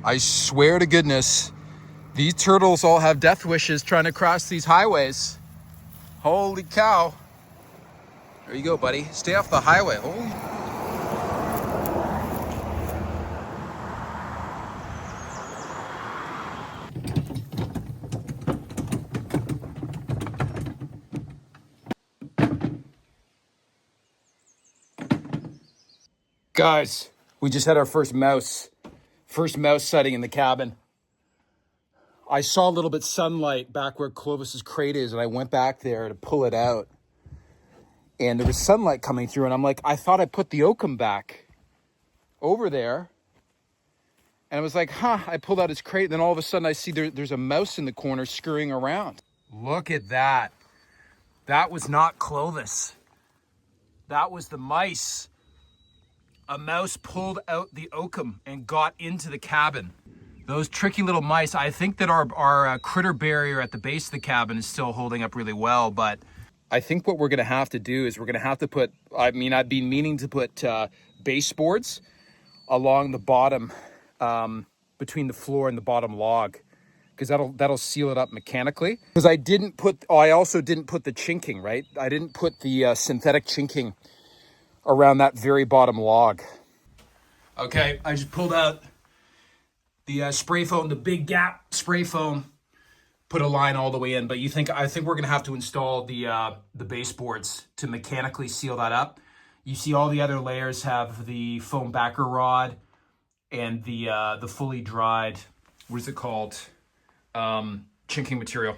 I swear to goodness, these turtles all have death wishes trying to cross these highways. Holy cow. There you go, buddy. Stay off the highway. Holy. Guys, we just had our first mouse sighting in the cabin. I saw a little bit sunlight back where Clovis's crate is, and I went back there to pull it out. And there was sunlight coming through, and I'm like, I thought I put the oakum back over there. And I was like, I pulled out his crate, and then all of a sudden I see there's a mouse in the corner scurrying around. Look at that. That was not Clovis. That was the mice. A mouse pulled out the oakum and got into the cabin. Those tricky little mice, I think that our critter barrier at the base of the cabin is still holding up really well, but I think what we're gonna have to do is we're gonna have to put, I've been meaning to put baseboards along the bottom, between the floor and the bottom log, because that'll seal it up mechanically. Because I also didn't put the chinking, right? I didn't put the synthetic chinking around that very bottom log. Okay, I just pulled out the spray foam, the big gap spray foam, put a line all the way in. But I think we're gonna have to install the baseboards to mechanically seal that up. You see all the other layers have the foam backer rod and the fully dried, what is it called? Chinking material.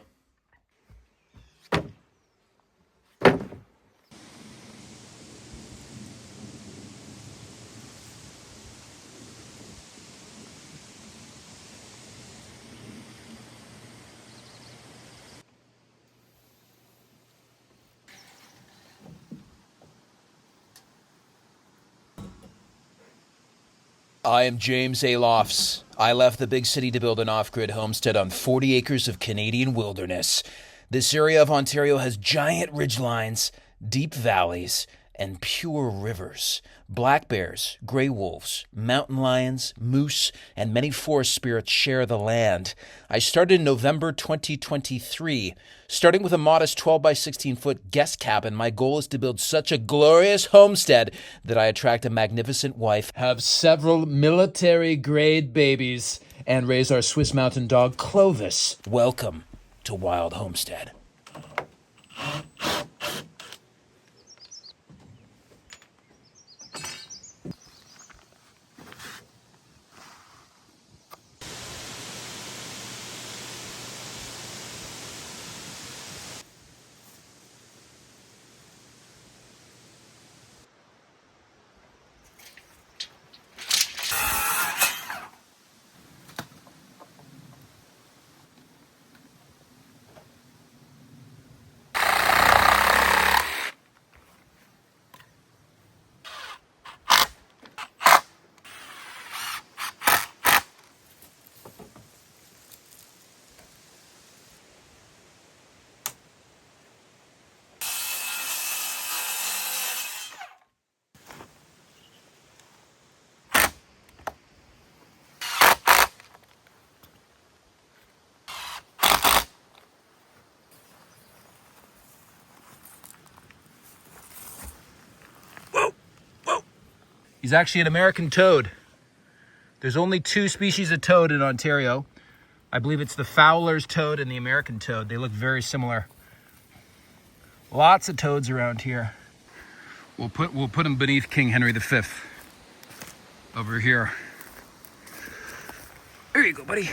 I am James ALOFS. I left the big city to build an off-grid homestead on 40 acres of Canadian wilderness. This area of Ontario has giant ridgelines, deep valleys, and pure rivers. Black bears, gray wolves, mountain lions, moose, and many forest spirits share the land. I started in November 2023. Starting with a modest 12 by 16 foot guest cabin, my goal is to build such a glorious homestead that I attract a magnificent wife, have several military-grade babies, and raise our Swiss mountain dog, Clovis. Welcome to Wild Homestead. He's actually an American toad. There's only 2 species of toad in Ontario. I believe it's the Fowler's toad and the American toad. They look very similar. Lots of toads around here. We'll put him beneath King Henry V. Over here. There you go, buddy.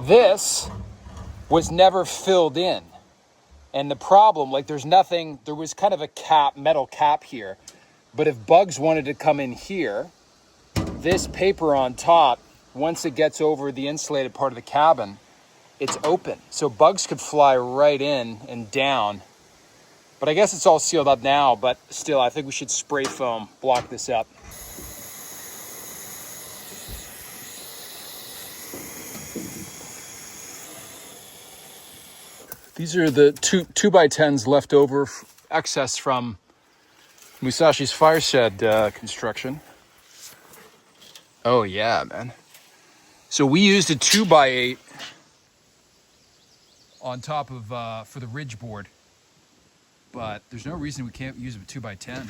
This was never filled in. And the problem, like there was kind of a cap, metal cap here. But if bugs wanted to come in here, this paper on top, once it gets over the insulated part of the cabin, it's open. So bugs could fly right in and down. But I guess it's all sealed up now, but still, I think we should spray foam, block this up. These are the two by 10s left over, excess from Musashi's fire shed construction. Oh yeah, man. So we used a 2x8 on top of, for the ridge board, but there's no reason we can't use a 2x10.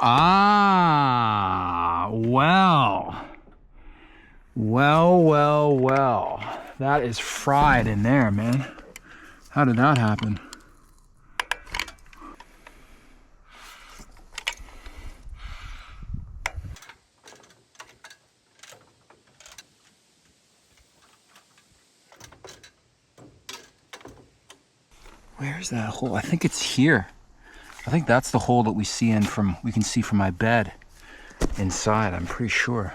Ah, well. Well. That is fried in there, man. How did that happen? Where's that hole? I think it's here. I think that's the hole that we can see from my bed inside, I'm pretty sure.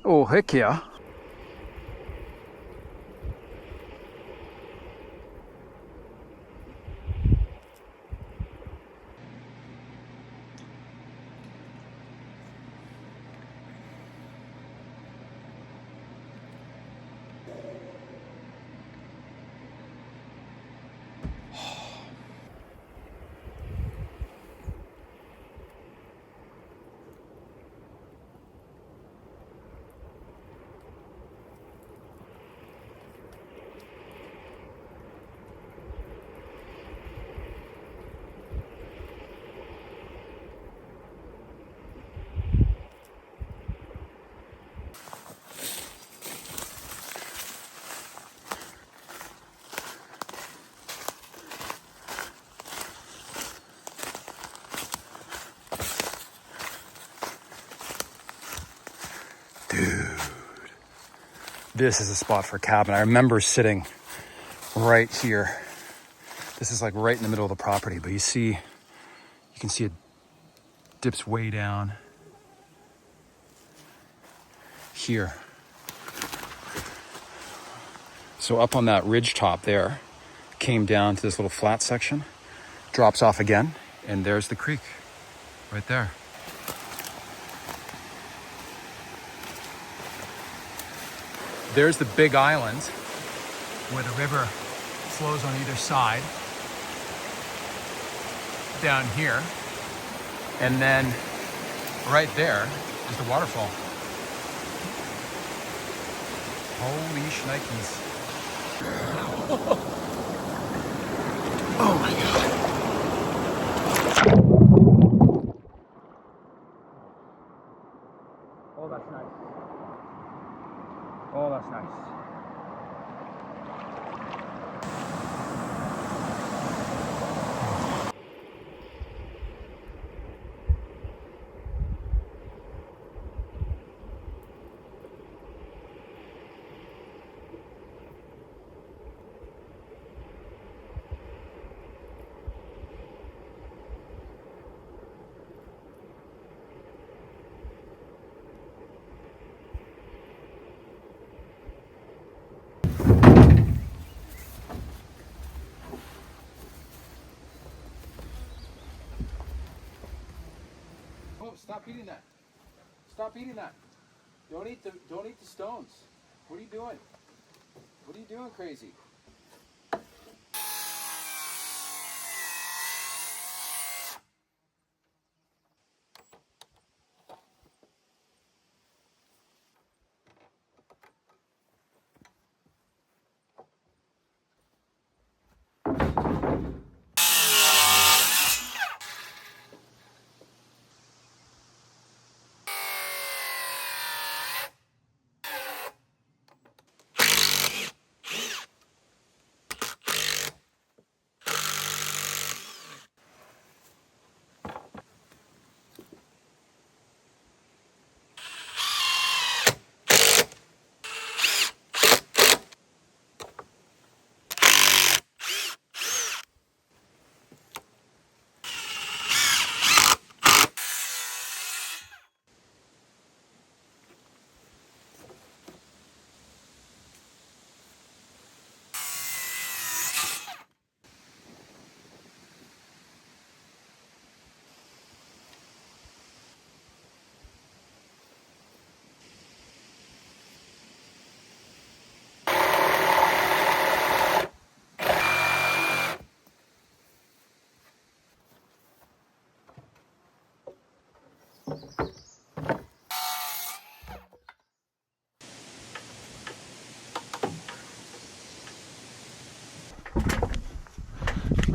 Oh, heck yeah. This is a spot for a cabin. I remember sitting right here. This is like right in the middle of the property, but you can see it dips way down here. So up on that ridge top there, came down to this little flat section, drops off again, and there's the creek right there. There's the big island where the river flows on either side down here. And then right there is the waterfall. Holy shnikes. Oh my God. Oh, that's nice. Oh, that's nice. Stop eating that. Stop eating that. Don't eat the stones. What are you doing? What are you doing, crazy?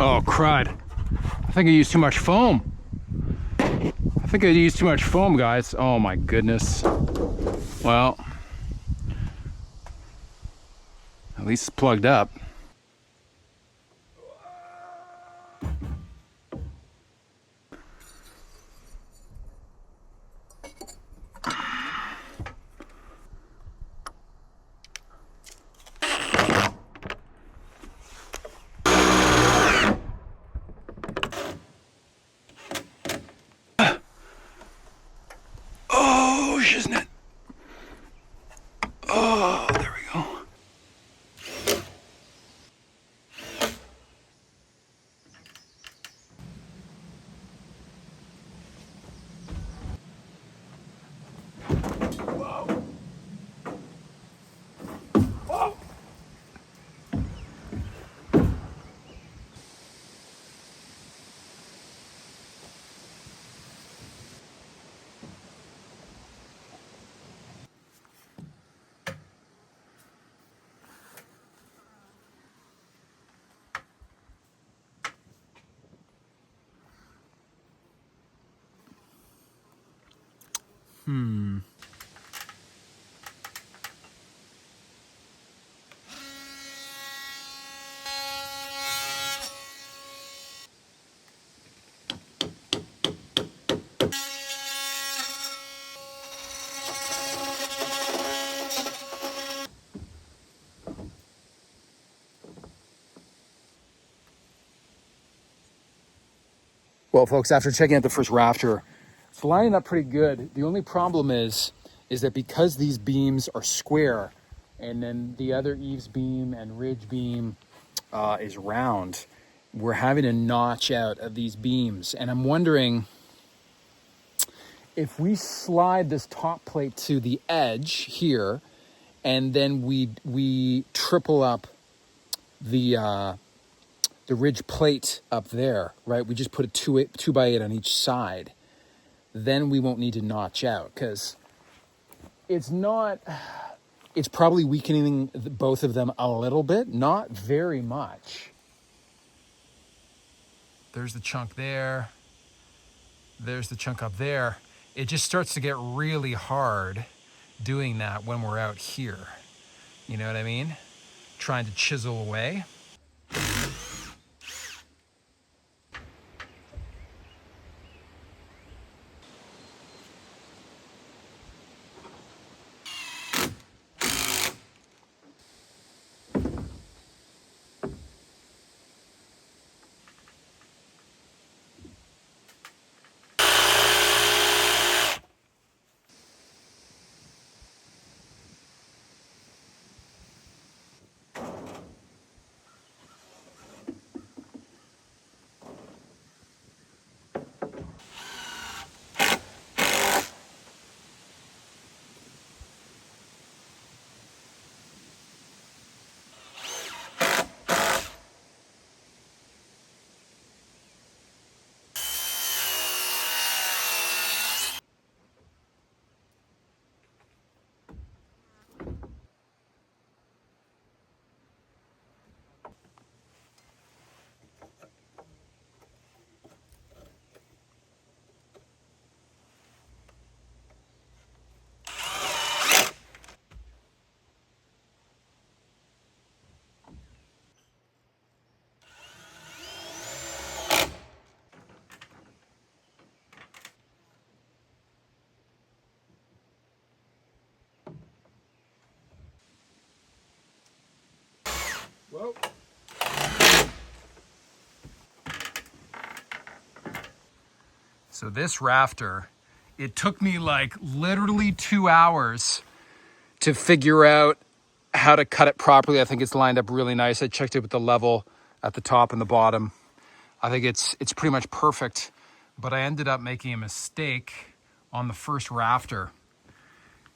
Oh, crud. I think I used too much foam. I think I used too much foam, guys. Oh my goodness. Well, at least it's plugged up. Isn't it? Oh, there we go. Whoa. Whoa. Well, folks, after checking out the first rafter, it's lining up pretty good. The only problem is that because these beams are square and then the other eaves beam and ridge beam is round, we're having to notch out of these beams. And I'm wondering if we slide this top plate to the edge here and then we triple up the ridge plate up there, right? We just put a 2x8 on each side. Then we won't need to notch out because it's probably weakening both of them a little bit, not very much. There's the chunk there. There's the chunk up there. It just starts to get really hard doing that when we're out here. You know what I mean? Trying to chisel away. Whoa. So this rafter, it took me like literally 2 hours to figure out how to cut it properly. I think it's lined up really nice. I checked it with the level at the top and the bottom. I think it's pretty much perfect, but I ended up making a mistake on the first rafter.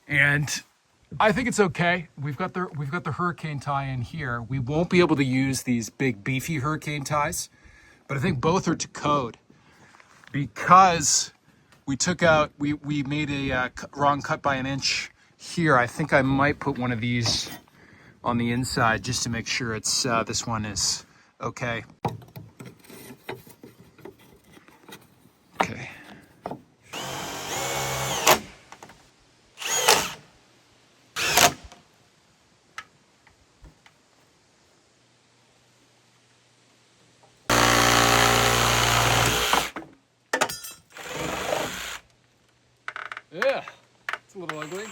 And I think it's okay. We've got the hurricane tie in here. We won't be able to use these big beefy hurricane ties, but I think both are to code because we made a wrong cut by an inch here. I think I might put one of these on the inside just to make sure it's this one is okay. Okay. Yeah, it's a little ugly.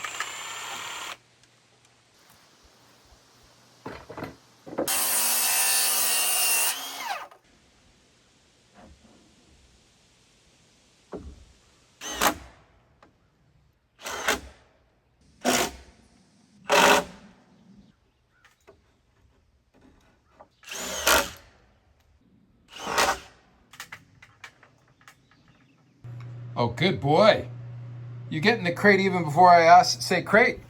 Oh, good boy. You get in the crate even before I say crate.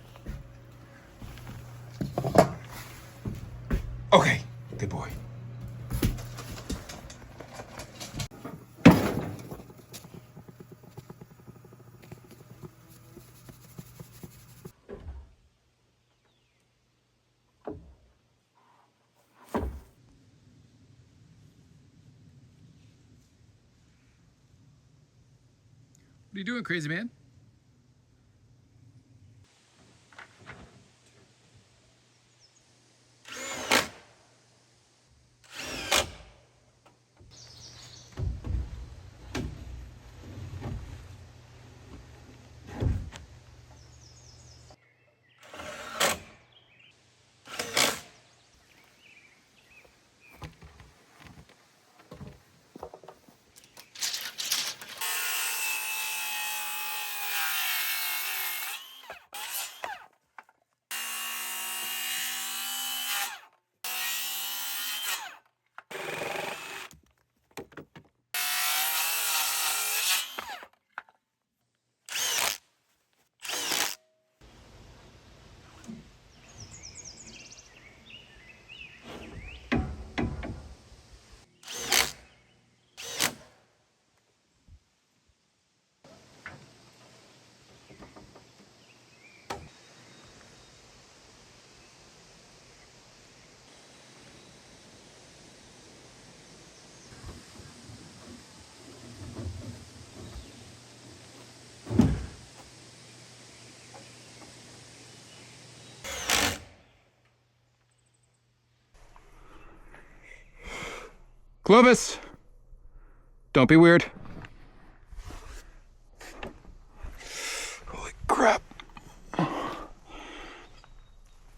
Okay, good boy. What are you doing, crazy man? Clovis, don't be weird. Holy crap.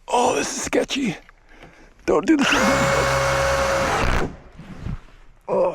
Oh, this is sketchy. Don't do this. Oh.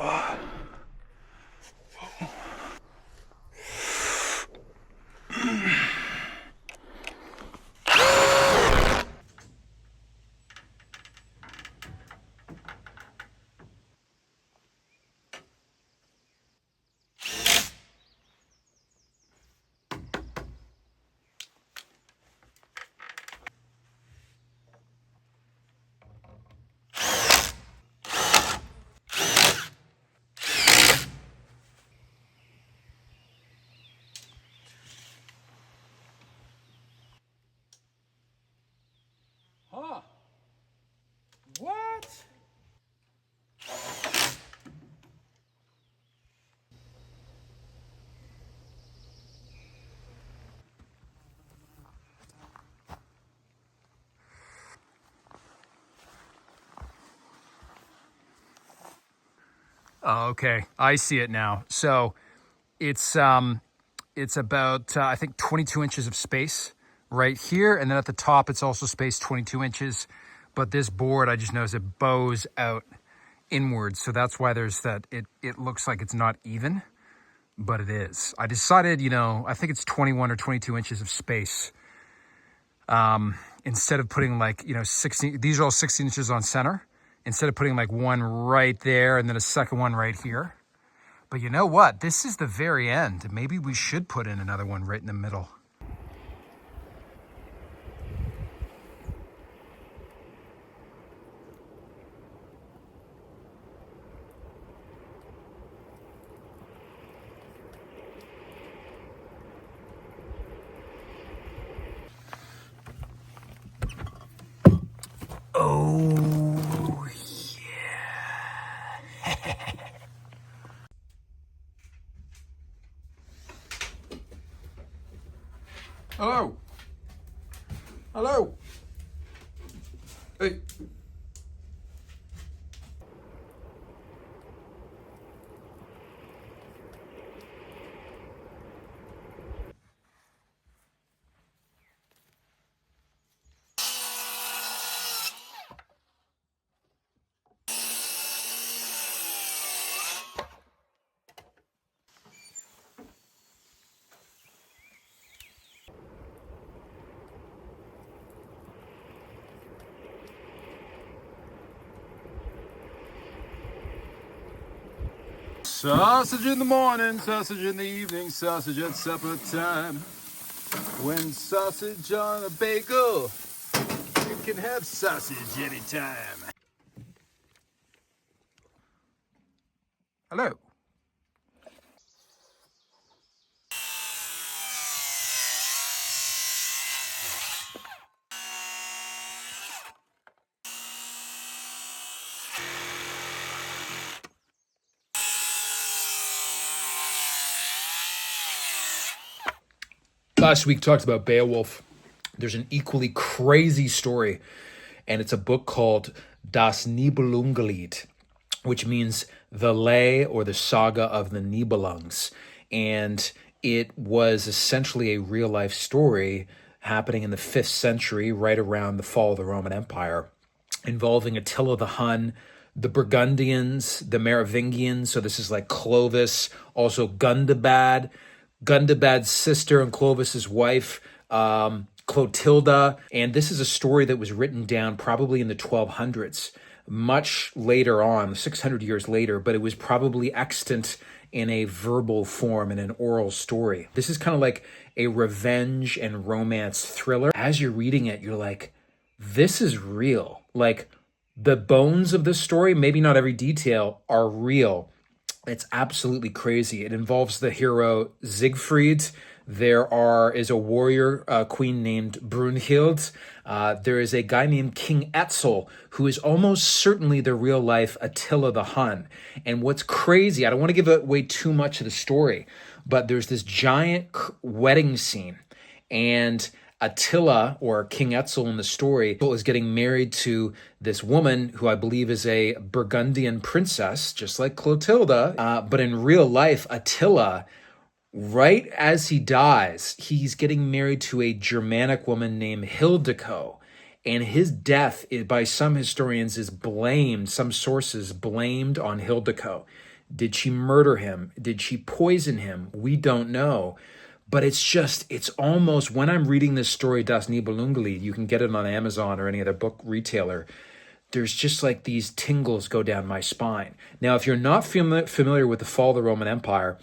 Huh. What? Oh, okay, I see it now. So it's about I think 22 inches of space right here, and then at the top it's also spaced 22 inches. But this board, I just noticed it bows out inwards, so that's why there's that. It looks like it's not even, but it is. I decided, you know, I think it's 21 or 22 inches of space. Instead of putting like, you know, 16, these are all 16 inches on center. Instead of putting like one right there and then a second one right here. But you know what? This is the very end. Maybe we should put in another one right in the middle. Oh, yeah. Hello. Hello. Hey. Sausage in the morning, sausage in the evening, sausage at supper time. When sausage on a bagel, you can have sausage anytime. Hello. Last week talked about Beowulf. There's an equally crazy story, and it's a book called Das Nibelungenlied, which means the lay or the saga of the Nibelungs. And it was essentially a real life story happening in the 5th century, right around the fall of the Roman Empire, involving Attila the Hun, the Burgundians, the Merovingians. So this is like Clovis, also Gundobad's sister and Clovis's wife, Clotilda. And this is a story that was written down probably in the 1200s, much later on, 600 years later, but it was probably extant in a verbal form, in an oral story. This is kind of like a revenge and romance thriller. As you're reading it, you're like, this is real. Like, the bones of this story, maybe not every detail, are real. It's absolutely crazy. It involves the hero Siegfried. There is a warrior queen named Brunhild. There is a guy named King Etzel, who is almost certainly the real life Attila the Hun. And what's crazy, I don't want to give away too much of the story, but there's this giant wedding scene. And Attila, or King Etzel in the story, is getting married to this woman who I believe is a Burgundian princess, just like Clotilda. But in real life, Attila, right as he dies, he's getting married to a Germanic woman named Hildiko. And his death, by some historians, is blamed, some sources blamed on Hildiko. Did she murder him? Did she poison him? We don't know. But it's almost, when I'm reading this story, Das Nibelungenlied, you can get it on Amazon or any other book retailer, there's just like these tingles go down my spine. Now, if you're not familiar with the fall of the Roman Empire,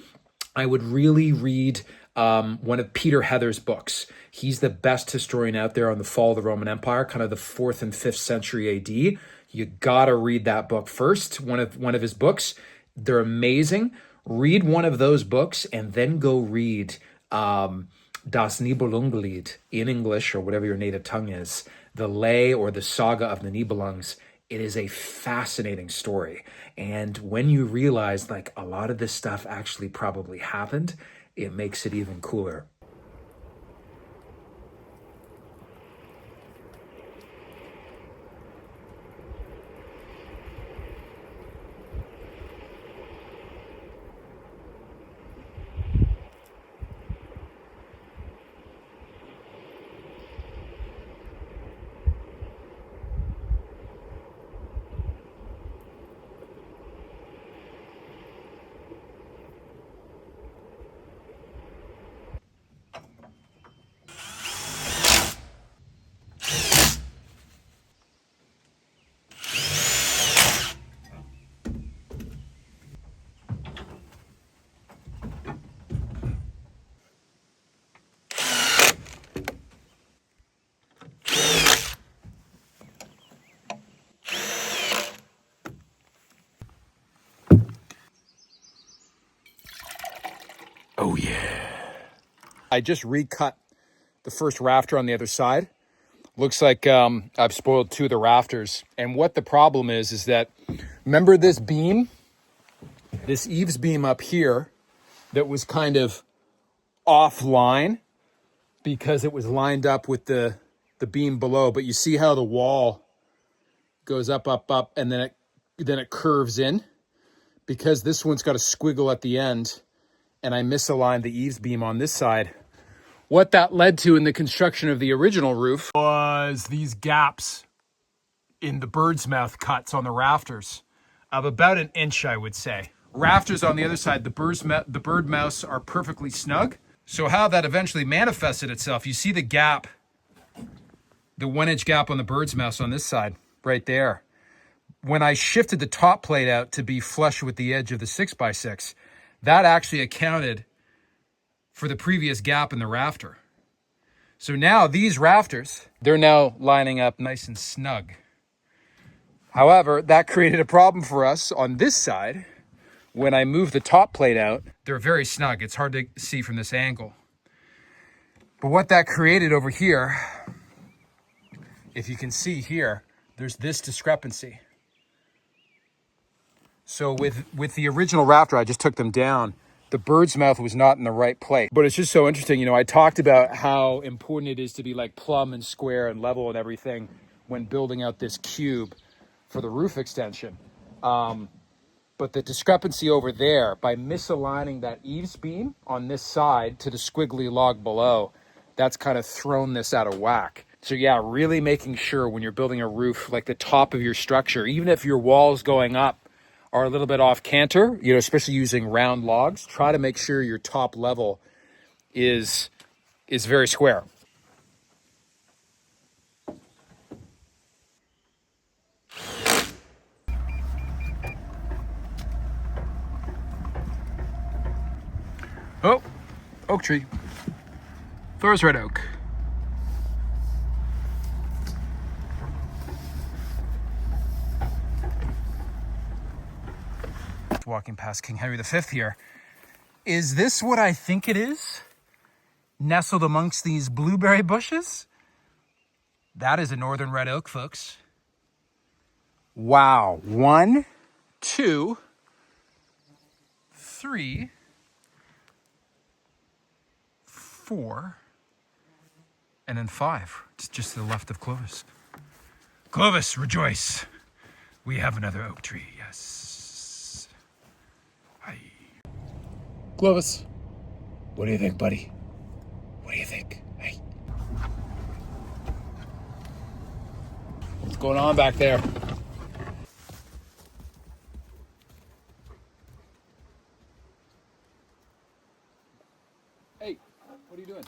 I would really read one of Peter Heather's books. He's the best historian out there on the fall of the Roman Empire, kind of the 4th and 5th century AD. You gotta read that book first, one of his books. They're amazing. Read one of those books and then go read Das Nibelungenlied in English, or whatever your native tongue is, the lay or the saga of the Nibelungs. It is a fascinating story. And when you realize like a lot of this stuff actually probably happened, it makes it even cooler. Oh yeah. I just recut the first rafter on the other side. Looks like I've spoiled 2 of the rafters. And what the problem is that, remember this beam? This eaves beam up here that was kind of offline because it was lined up with the beam below. But you see how the wall goes up, and then it curves in? Because this one's got a squiggle at the end, and I misaligned the eaves beam on this side. What that led to in the construction of the original roof was these gaps in the bird's mouth cuts on the rafters of about 1 inch, I would say. Rafters on the other side, the bird mouths are perfectly snug. So how that eventually manifested itself, you see the gap, the 1 inch gap on the bird's mouths on this side, right there. When I shifted the top plate out to be flush with the edge of the 6x6, that actually accounted for the previous gap in the rafter. So now these rafters, they're now lining up nice and snug. However, that created a problem for us on this side. When I moved the top plate out, they're very snug. It's hard to see from this angle. But what that created over here, if you can see here, there's this discrepancy. So with the original rafter, I just took them down. The bird's mouth was not in the right place. But it's just so interesting. You know, I talked about how important it is to be like plumb and square and level and everything when building out this cube for the roof extension. But the discrepancy over there, by misaligning that eaves beam on this side to the squiggly log below, that's kind of thrown this out of whack. So yeah, really making sure when you're building a roof, like the top of your structure, even if your walls going up are a little bit off canter, you know, especially using round logs, try to make sure your top level is very square. Oh, oak tree. Thor's red oak. Walking past King Henry V here. Is this what I think it is? Nestled amongst these blueberry bushes? That is a northern red oak, folks. Wow. 1, 2, 3, 4, And then 5, just to the left of Clovis. Clovis, rejoice. We have another oak tree, yes. Hi. Clovis, what do you think, buddy? What do you think? Hey. What's going on back there? Hey, what are you doing?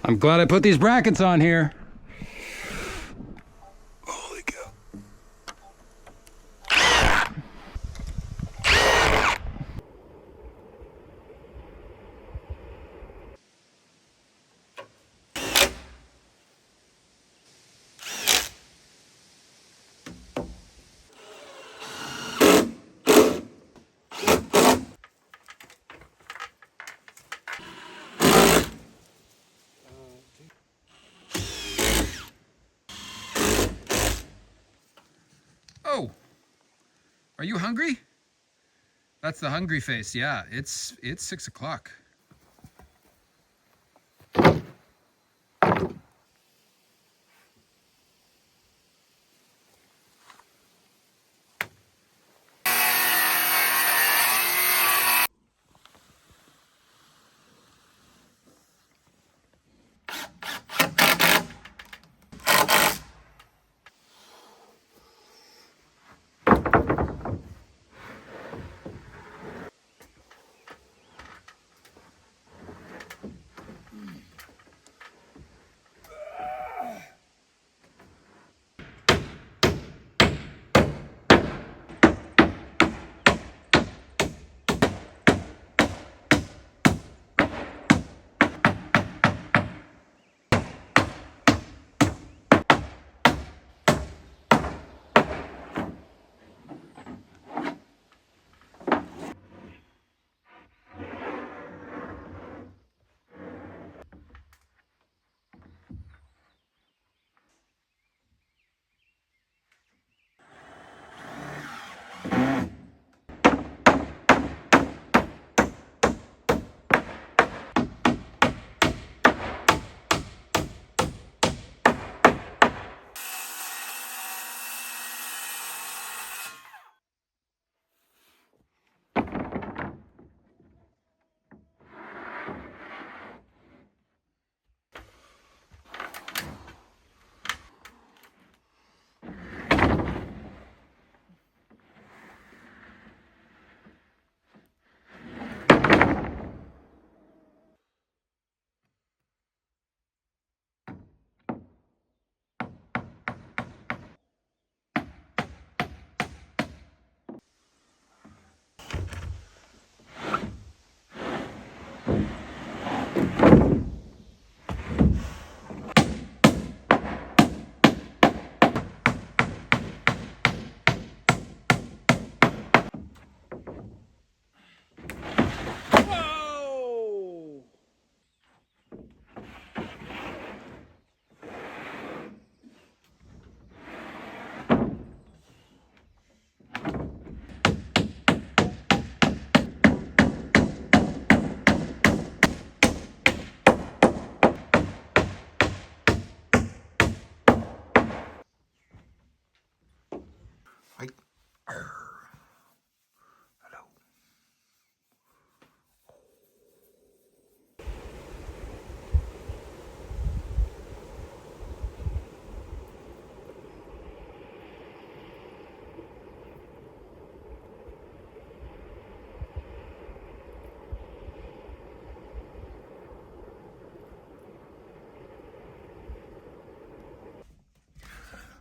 I'm glad I put these brackets on here. Holy cow. Oh, are you hungry? That's the hungry face. Yeah, it's 6 o'clock.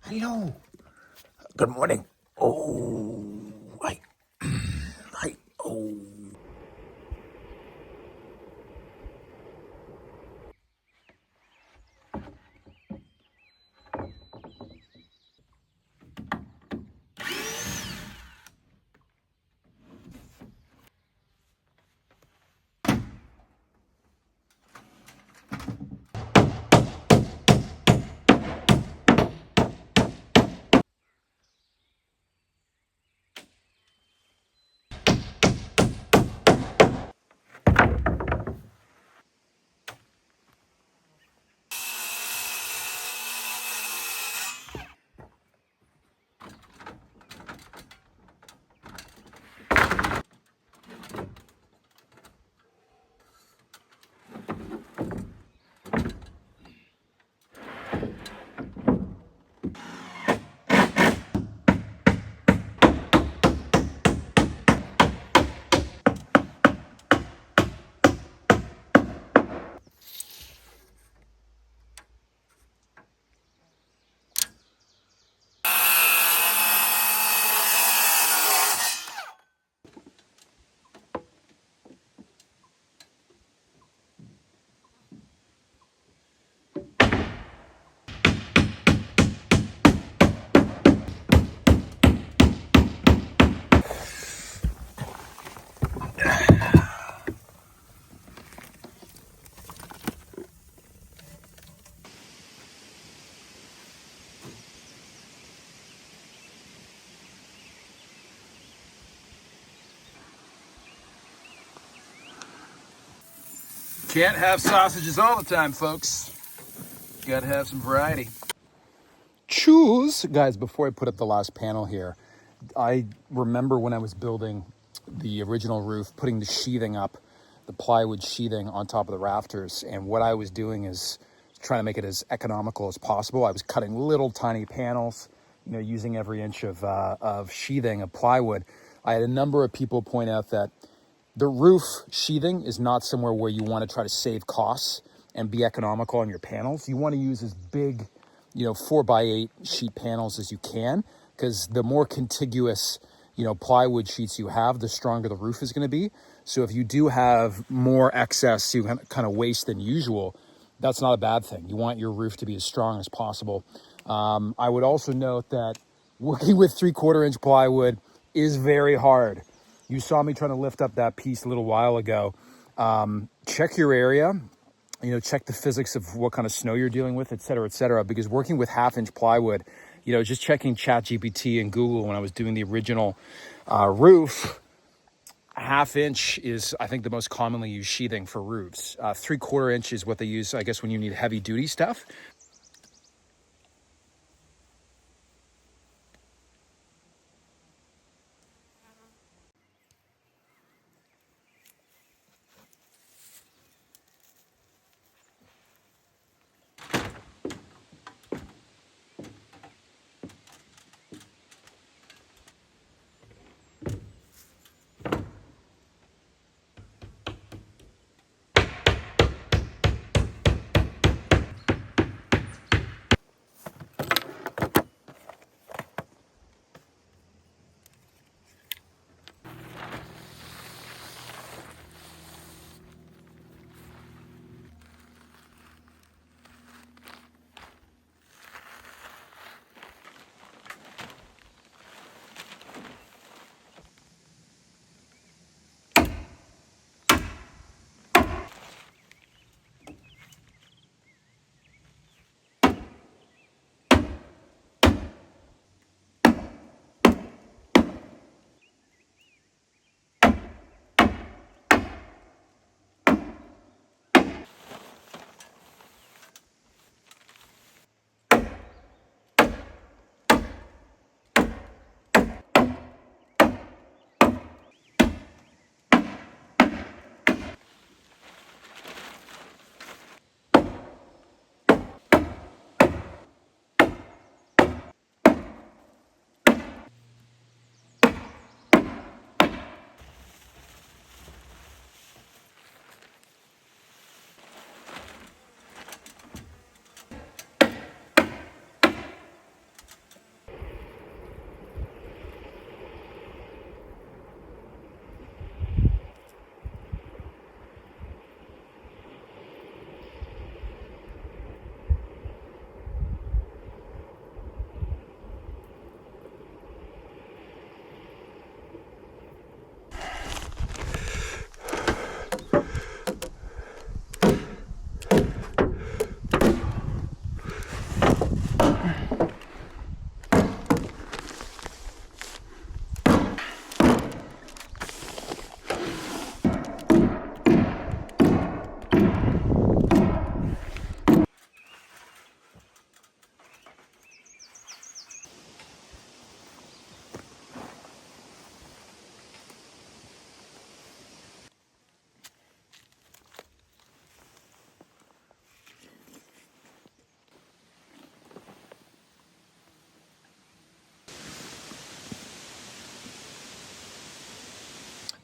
Hello. Good morning. Oh, hi. Hi. Oh. Can't have sausages all the time, folks. Gotta have some variety. Choose, guys, before I put up the last panel here, I remember when I was building the original roof, putting the sheathing up, the plywood sheathing on top of the rafters. And what I was doing is trying to make it as economical as possible. I was cutting little tiny panels, you know, using every inch of sheathing of plywood. I had a number of people point out that the roof sheathing is not somewhere where you want to try to save costs and be economical on your panels. You want to use as big, you know, 4x8 sheet panels as you can, because the more contiguous, you know, plywood sheets you have, the stronger the roof is going to be. So if you do have more excess, you kind of waste than usual, that's not a bad thing. You want your roof to be as strong as possible. I would also note that working with 3/4 inch plywood is very hard. You saw me trying to lift up that piece a little while ago. Check your area, you know, check the physics of what kind of snow you're dealing with, et cetera, because working with 1/2 inch plywood, you know, just checking ChatGPT and Google when I was doing the original roof, 1/2 inch is, I think, the most commonly used sheathing for roofs. 3/4 inch is what they use, I guess, when you need heavy duty stuff.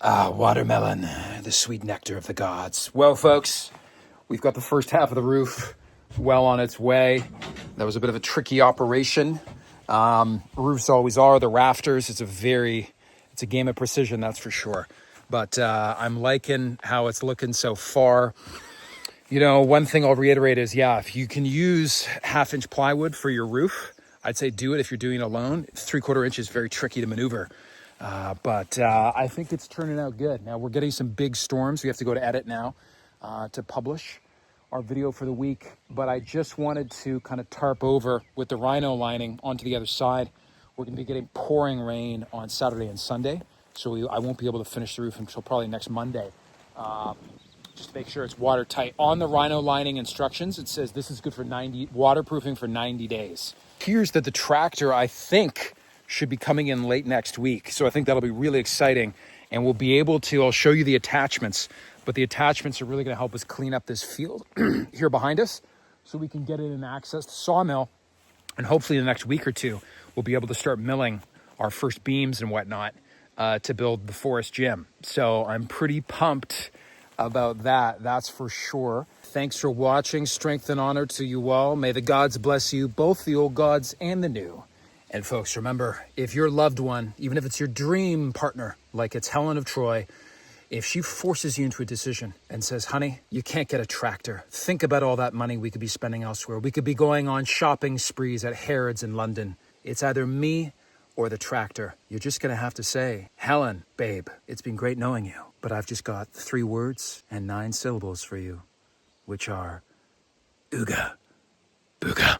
Ah, watermelon, the sweet nectar of the gods. Well, folks, we've got the first half of the roof well on its way. That was a bit of a tricky operation. Roofs always are. The rafters, it's a game of precision, that's for sure. But I'm liking how it's looking so far. You know, one thing I'll reiterate is, yeah, if you can use 1/2-inch plywood for your roof, I'd say do it if you're doing it alone. 3/4 inch is very tricky to maneuver. But I think it's turning out good. Now, we're getting some big storms. We have to go to edit now to publish our video for the week. But I just wanted to kind of tarp over with the rhino lining onto the other side. We're going to be getting pouring rain on Saturday and Sunday. So I won't be able to finish the roof until probably next Monday. Just to make sure it's watertight. On the rhino lining instructions, it says this is good for waterproofing for 90 days. Here's that the tractor, I think, should be coming in late next week. So I think that'll be really exciting. And we'll be able to, I'll show you the attachments, but the attachments are really gonna help us clean up this field here behind us so we can get in and access the sawmill. And hopefully in the next week or two, we'll be able to start milling our first beams and whatnot to build the forest gym. So I'm pretty pumped about that, that's for sure. Thanks for watching. Strength and honor to you all. May the gods bless you, both the old gods and the new. And folks, remember, if your loved one, even if it's your dream partner, like it's Helen of Troy, if she forces you into a decision and says, honey, you can't get a tractor. Think about all that money we could be spending elsewhere. We could be going on shopping sprees at Harrods in London. It's either me or the tractor. You're just going to have to say, Helen, babe, it's been great knowing you, but I've just got 3 words and 9 syllables for you, which are Ooga Booga.